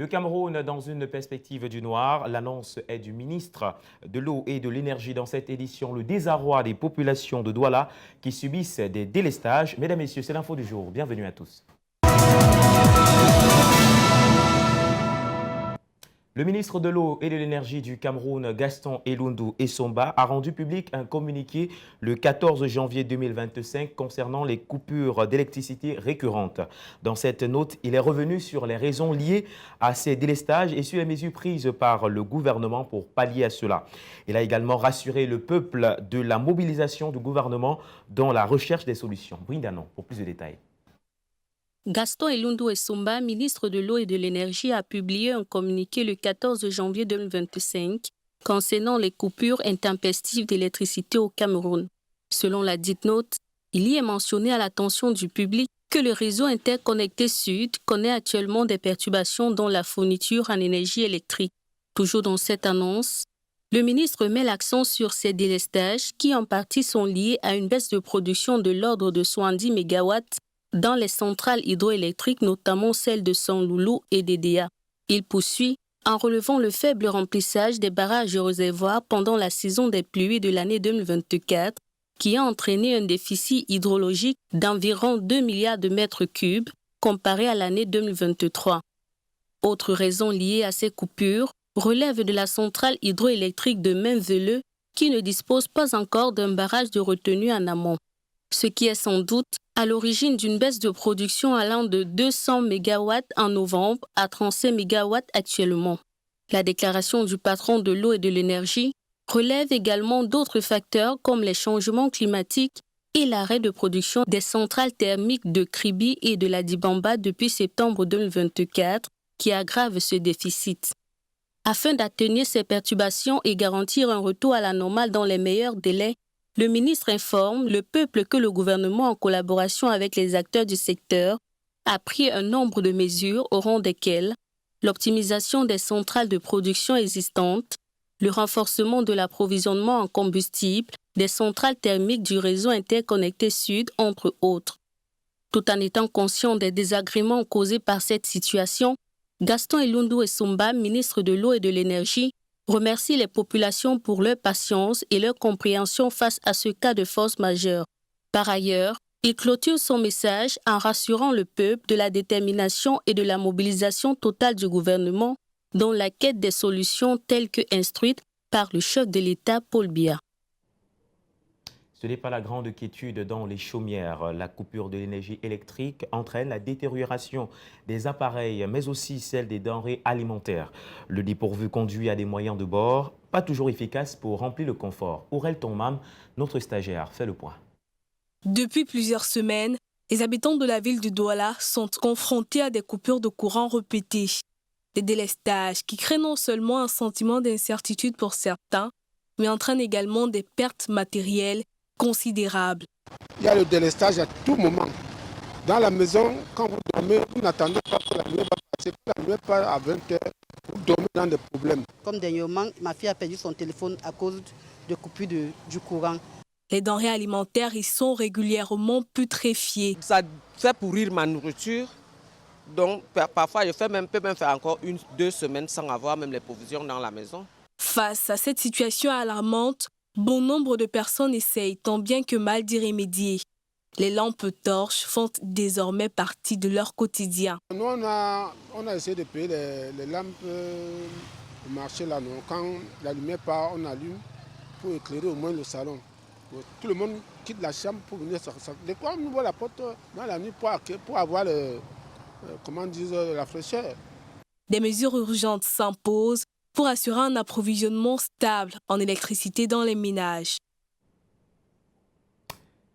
Le Cameroun dans une perspective du noir, l'annonce est du ministre de l'eau et de l'énergie dans cette édition, le désarroi des populations de Douala qui subissent des délestages. Mesdames, Messieurs, c'est l'info du jour. Bienvenue à tous. Le ministre de l'eau et de l'énergie du Cameroun, Gaston Elundu Essomba, a rendu public un communiqué le 14 janvier 2025 concernant les coupures d'électricité récurrentes. Dans cette note, il est revenu sur les raisons liées à ces délestages et sur les mesures prises par le gouvernement pour pallier à cela. Il a également rassuré le peuple de la mobilisation du gouvernement dans la recherche des solutions. Brindanon, pour plus de détails. Gaston Elundu Essomba, ministre de l'eau et de l'énergie, a publié un communiqué le 14 janvier 2025 concernant les coupures intempestives d'électricité au Cameroun. Selon la dite note, il y est mentionné à l'attention du public que le réseau interconnecté Sud connaît actuellement des perturbations dans la fourniture en énergie électrique. Toujours dans cette annonce, le ministre met l'accent sur ces délestages qui en partie sont liés à une baisse de production de l'ordre de 70 MW dans les centrales hydroélectriques, notamment celles de Sanloulou et d'Edea. Il poursuit en relevant le faible remplissage des barrages et réservoirs pendant la saison des pluies de l'année 2024, qui a entraîné un déficit hydrologique d'environ 2 milliards de mètres cubes comparé à l'année 2023. Autre raison liée à ces coupures relève de la centrale hydroélectrique de Mainveleux qui ne dispose pas encore d'un barrage de retenue en amont, ce qui est sans doute à l'origine d'une baisse de production allant de 200 MW en novembre à 35 MW actuellement. La déclaration du patron de l'eau et de l'énergie relève également d'autres facteurs comme les changements climatiques et l'arrêt de production des centrales thermiques de Kribi et de la Dibamba depuis septembre 2024 qui aggravent ce déficit. Afin d'atténuer ces perturbations et garantir un retour à la normale dans les meilleurs délais, le ministre informe le peuple que le gouvernement, en collaboration avec les acteurs du secteur, a pris un nombre de mesures au rang desquelles l'optimisation des centrales de production existantes, le renforcement de l'approvisionnement en combustible des centrales thermiques du réseau interconnecté Sud, entre autres. Tout en étant conscient des désagréments causés par cette situation, Gaston Elundu Essomba, ministre de l'eau et de l'énergie, remercie les populations pour leur patience et leur compréhension face à ce cas de force majeure. Par ailleurs, il clôture son message en rassurant le peuple de la détermination et de la mobilisation totale du gouvernement dans la quête des solutions telles que instruites par le chef de l'État, Paul Biya. Ce n'est pas la grande quiétude dans les chaumières. La coupure de l'énergie électrique entraîne la détérioration des appareils, mais aussi celle des denrées alimentaires. Le dépourvu conduit à des moyens de bord, pas toujours efficaces pour remplir le confort. Aurel Tomam, notre stagiaire, fait le point. Depuis plusieurs semaines, les habitants de la ville de Douala sont confrontés à des coupures de courant répétées. Des délestages qui créent non seulement un sentiment d'incertitude pour certains, mais entraînent également des pertes matérielles considérable. Il y a le délestage à tout moment. Dans la maison, quand vous dormez, vous n'attendez pas que la nuit va passer. Que la nuit passe à 20h, vous dormez dans des problèmes. Comme dernièrement, ma fille a perdu son téléphone à cause de coupure du courant. Les denrées alimentaires y sont régulièrement putréfiées. Ça fait pourrir ma nourriture. Donc parfois, je peux même faire encore 1-2 semaines sans avoir même les provisions dans la maison. Face à cette situation alarmante, bon nombre de personnes essayent tant bien que mal d'y remédier. Les lampes torches font désormais partie de leur quotidien. Nous, on a essayé de payer les lampes au marché là. Quand la lumière part, on allume pour éclairer au moins le salon. Tout le monde quitte la chambre pour venir sortir. Des fois, on ouvre la porte dans la nuit pour avoir la fraîcheur. Des mesures urgentes s'imposent pour assurer un approvisionnement stable en électricité dans les ménages.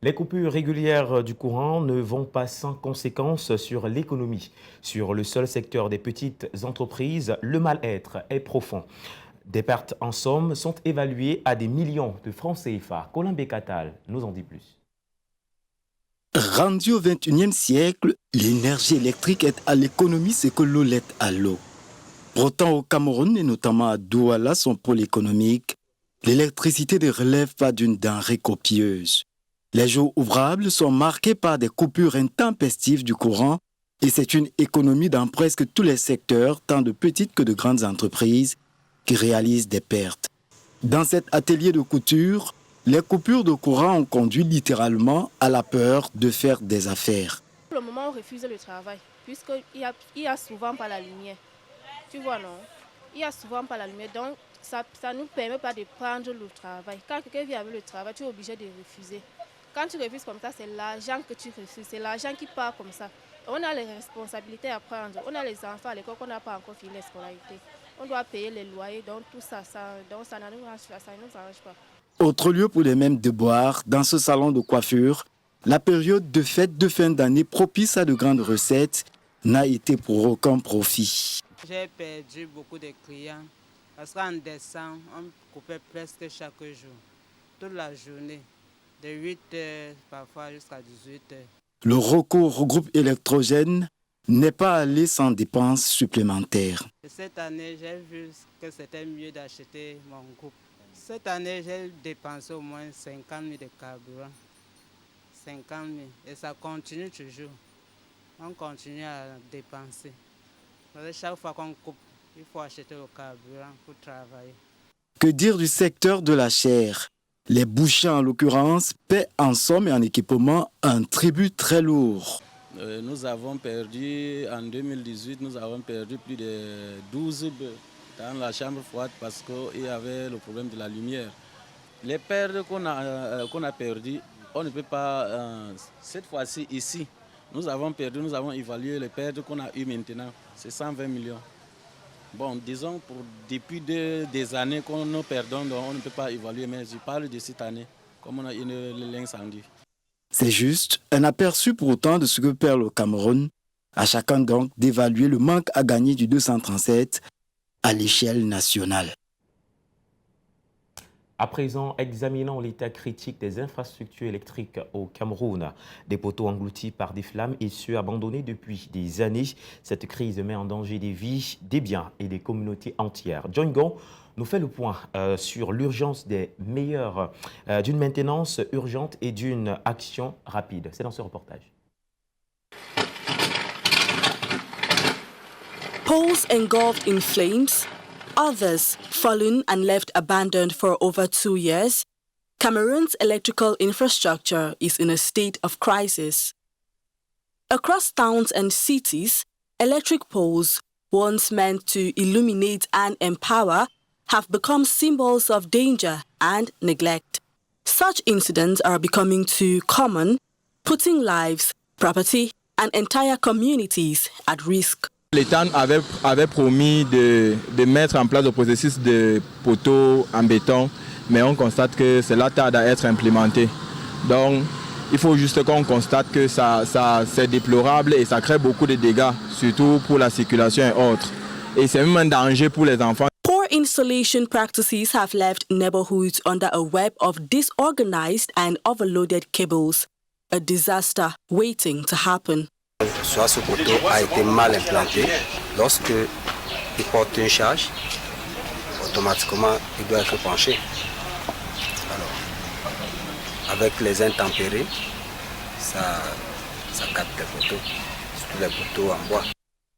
Les coupures régulières du courant ne vont pas sans conséquences sur l'économie. Sur le seul secteur des petites entreprises, le mal-être est profond. Des pertes en somme sont évaluées à des millions de francs CFA. Colin Bekatal nous en dit plus. Rendu au XXIe siècle, l'énergie électrique est à l'économie ce que l'eau l'est à l'eau. Pourtant, au Cameroun et notamment à Douala, son pôle économique, l'électricité ne relève pas d'une denrée copieuse. Les jours ouvrables sont marqués par des coupures intempestives du courant Et c'est une économie dans presque tous les secteurs, tant de petites que de grandes entreprises, qui réalisent des pertes. Dans cet atelier de couture, les coupures de courant ont conduit littéralement à la peur de faire des affaires. Pour le moment, on refuse le travail, puisqu'il y a souvent pas la lumière. Tu vois, non? Il y a souvent pas la lumière, donc ça ne nous permet pas de prendre le travail. Quand quelqu'un vient avec le travail, tu es obligé de refuser. Quand tu refuses comme ça, c'est l'argent que tu refuses, c'est l'argent qui part comme ça. On a les responsabilités à prendre, on a les enfants à l'école qu'on n'a pas encore fini la scolarité. On doit payer les loyers, donc tout ça, donc ça ne nous arrange pas. Autre lieu pour les mêmes déboires, dans ce salon de coiffure, la période de fête de fin d'année propice à de grandes recettes n'a été pour aucun profit. J'ai perdu beaucoup de clients parce qu'en décembre, on coupait presque chaque jour, toute la journée, de 8 h parfois jusqu'à 18 h. Le recours au groupe électrogène n'est pas allé sans dépenses supplémentaires. Cette année, j'ai vu que c'était mieux d'acheter mon groupe. Cette année, j'ai dépensé au moins 50 000 de carburant. 50 000. Et ça continue toujours. On continue à dépenser. Chaque fois qu'on coupe, il faut acheter le carburant pour travailler. Que dire du secteur de la chair? Les bouchers, en l'occurrence, paient en somme et en équipement un tribut très lourd. Nous avons perdu, en 2018, nous avons perdu plus de 12 bœufs dans la chambre froide parce qu'il y avait le problème de la lumière. Les pertes qu'on a perdues, on ne peut pas, cette fois-ci ici, nous avons évalué les pertes qu'on a eues maintenant, c'est 120 millions. Bon, disons, depuis des années qu'on nous perdons, donc on ne peut pas évaluer, mais je parle de cette année, comme on a eu l'incendie. C'est juste un aperçu pour autant de ce que perd le Cameroun. À chacun donc d'évaluer le manque à gagner du 237 à l'échelle nationale. À présent, examinons l'état critique des infrastructures électriques au Cameroun. Des poteaux engloutis par des flammes et ceux abandonnés depuis des années. Cette crise met en danger des vies, des biens et des communautés entières. John Gon nous fait le point sur l'urgence d'une maintenance urgente et d'une action rapide. C'est dans ce reportage. Poles engulfed in flames, others fallen and left abandoned for over 2 years, Cameroon's electrical infrastructure is in a state of crisis. Across towns and cities, electric poles, once meant to illuminate and empower, have become symbols of danger and neglect. Such incidents are becoming too common, putting lives, property, and entire communities at risk. L'État avait promis de mettre en place le processus de poteaux en béton, mais on constate que cela tarde à être implémenté. Donc, il faut juste qu'on constate que c'est déplorable et ça crée beaucoup de dégâts, surtout pour la circulation et autres. Et c'est même un danger pour les enfants. Poor installation practices have left neighborhoods under a web of disorganized and overloaded cables, a disaster waiting to happen. Soit ce poteau a été mal implanté, lorsque il porte une charge, automatiquement il doit être penché. Alors, avec les intempéries, ça capte les poteaux, surtout les poteaux en bois.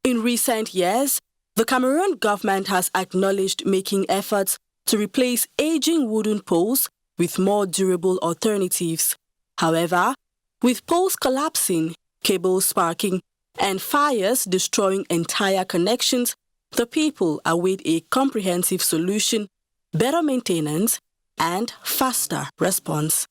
In recent years, the Cameroon government has acknowledged making efforts to replace aging wooden poles with more durable alternatives. However, with poles collapsing, cables sparking, and fires destroying entire connections, the people await a comprehensive solution, better maintenance, and faster response.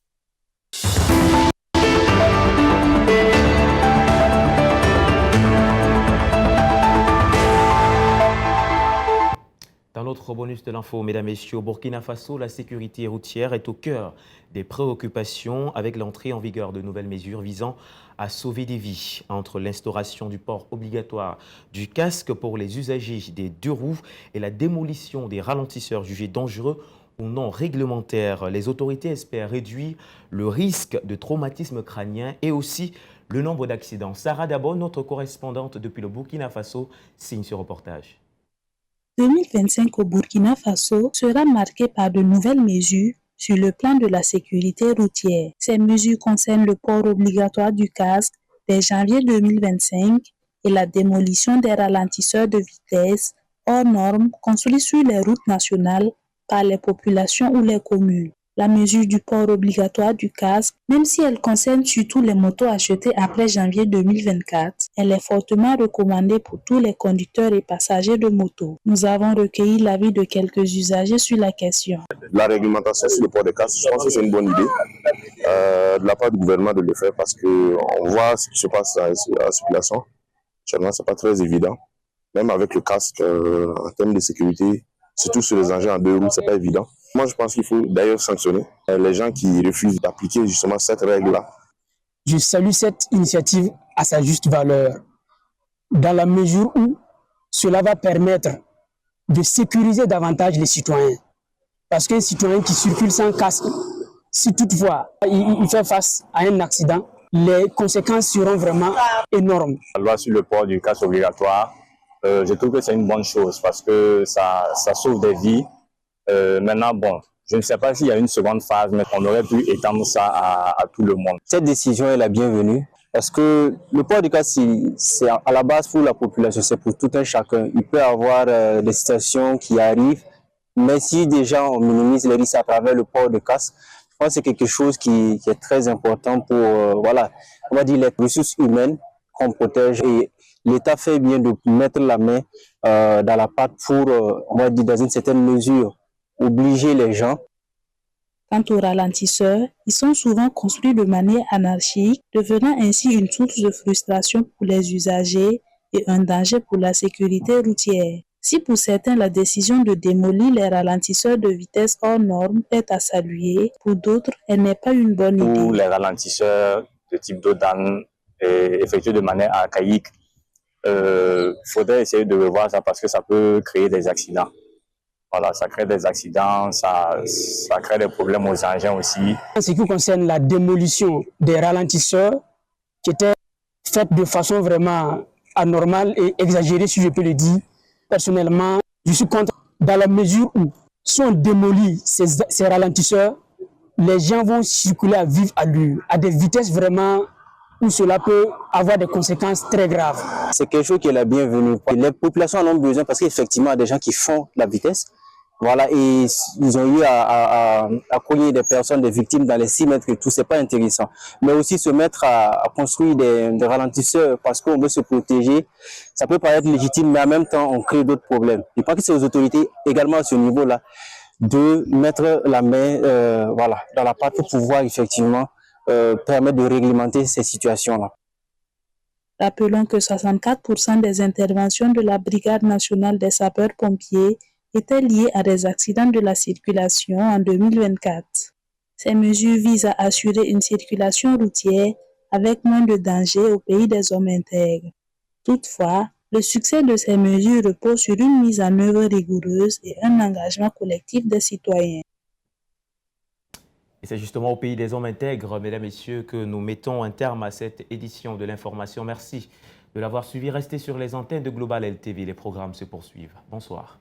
Dans notre bonus de l'info, mesdames et messieurs, au Burkina Faso, la sécurité routière est au cœur des préoccupations avec l'entrée en vigueur de nouvelles mesures visant à sauver des vies. Entre l'instauration du port obligatoire du casque pour les usagers des deux roues et la démolition des ralentisseurs jugés dangereux ou non réglementaires, les autorités espèrent réduire le risque de traumatisme crânien et aussi le nombre d'accidents. Sarah Dabo, notre correspondante depuis le Burkina Faso, signe ce reportage. 2025 au Burkina Faso sera marqué par de nouvelles mesures sur le plan de la sécurité routière. Ces mesures concernent le port obligatoire du casque dès janvier 2025 et et la démolition des ralentisseurs de vitesse hors normes construits sur les routes nationales par les populations ou les communes. La mesure du port obligatoire du casque, même si elle concerne surtout les motos achetées après janvier 2024, elle est fortement recommandée pour tous les conducteurs et passagers de motos. Nous avons recueilli l'avis de quelques usagers sur la question. La réglementation sur le port de casque, je pense que c'est une bonne idée de la part du gouvernement de le faire parce qu'on voit ce qui se passe dans la circulation. Actuellement, ce n'est pas très évident. Même avec le casque, en termes de sécurité, surtout sur les engins en 2 roues, ce n'est pas évident. Moi, je pense qu'il faut d'ailleurs sanctionner les gens qui refusent d'appliquer justement cette règle-là. Je salue cette initiative à sa juste valeur, dans la mesure où cela va permettre de sécuriser davantage les citoyens. Parce qu'un citoyen qui circule sans casque, si toutefois il fait face à un accident, les conséquences seront vraiment énormes. La loi sur le port du casque obligatoire, je trouve que c'est une bonne chose parce que ça sauve des vies. Maintenant, bon, je ne sais pas s'il y a une seconde phase, mais on aurait pu étendre ça à tout le monde. Cette décision est la bienvenue parce que le port du casque, c'est à la base pour la population, c'est pour tout un chacun. Il peut y avoir des situations qui arrivent, mais si déjà on minimise les risques à travers le port de casque, je pense que c'est quelque chose qui est très important pour, voilà, on va dire les ressources humaines qu'on protège. Et l'État fait bien de mettre la main dans la pâte pour, on va dire, dans une certaine mesure, obliger les gens. Quant aux ralentisseurs, ils sont souvent construits de manière anarchique, devenant ainsi une source de frustration pour les usagers et un danger pour la sécurité routière. Si pour certains la décision de démolir les ralentisseurs de vitesse hors normes est à saluer, pour d'autres, elle n'est pas une bonne idée. Pour les ralentisseurs de type Dodan effectués de manière archaïque, faudrait essayer de revoir ça parce que ça peut créer des accidents. Voilà, ça crée des accidents, ça crée des problèmes aux engins aussi. En ce qui concerne la démolition des ralentisseurs, qui était faite de façon vraiment anormale et exagérée, si je peux le dire, personnellement, je suis contre dans la mesure où, si on démolit ces ralentisseurs, les gens vont circuler à vive allure, à des vitesses vraiment où cela peut avoir des conséquences très graves. C'est quelque chose qui est la bienvenue. Les populations en ont besoin parce qu'effectivement, il y a des gens qui font la vitesse. Voilà, et ils ont eu à cogner des personnes, des victimes dans les 6 mètres et tout, c'est pas intéressant. Mais aussi se mettre à construire des ralentisseurs parce qu'on veut se protéger, ça peut paraître légitime, mais en même temps, on crée d'autres problèmes. Je pense que c'est aux autorités également à ce niveau-là de mettre la main voilà, dans la pâte pour pouvoir effectivement permettre de réglementer ces situations-là. Rappelons que 64% des interventions de la Brigade nationale des sapeurs-pompiers étaient liées à des accidents de la circulation en 2024. Ces mesures visent à assurer une circulation routière avec moins de danger au pays des hommes intègres. Toutefois, le succès de ces mesures repose sur une mise en œuvre rigoureuse et un engagement collectif des citoyens. Et c'est justement au pays des hommes intègres, mesdames et messieurs, que nous mettons un terme à cette édition de l'information. Merci de l'avoir suivi. Restez sur les antennes de Global LTV. Les programmes se poursuivent. Bonsoir.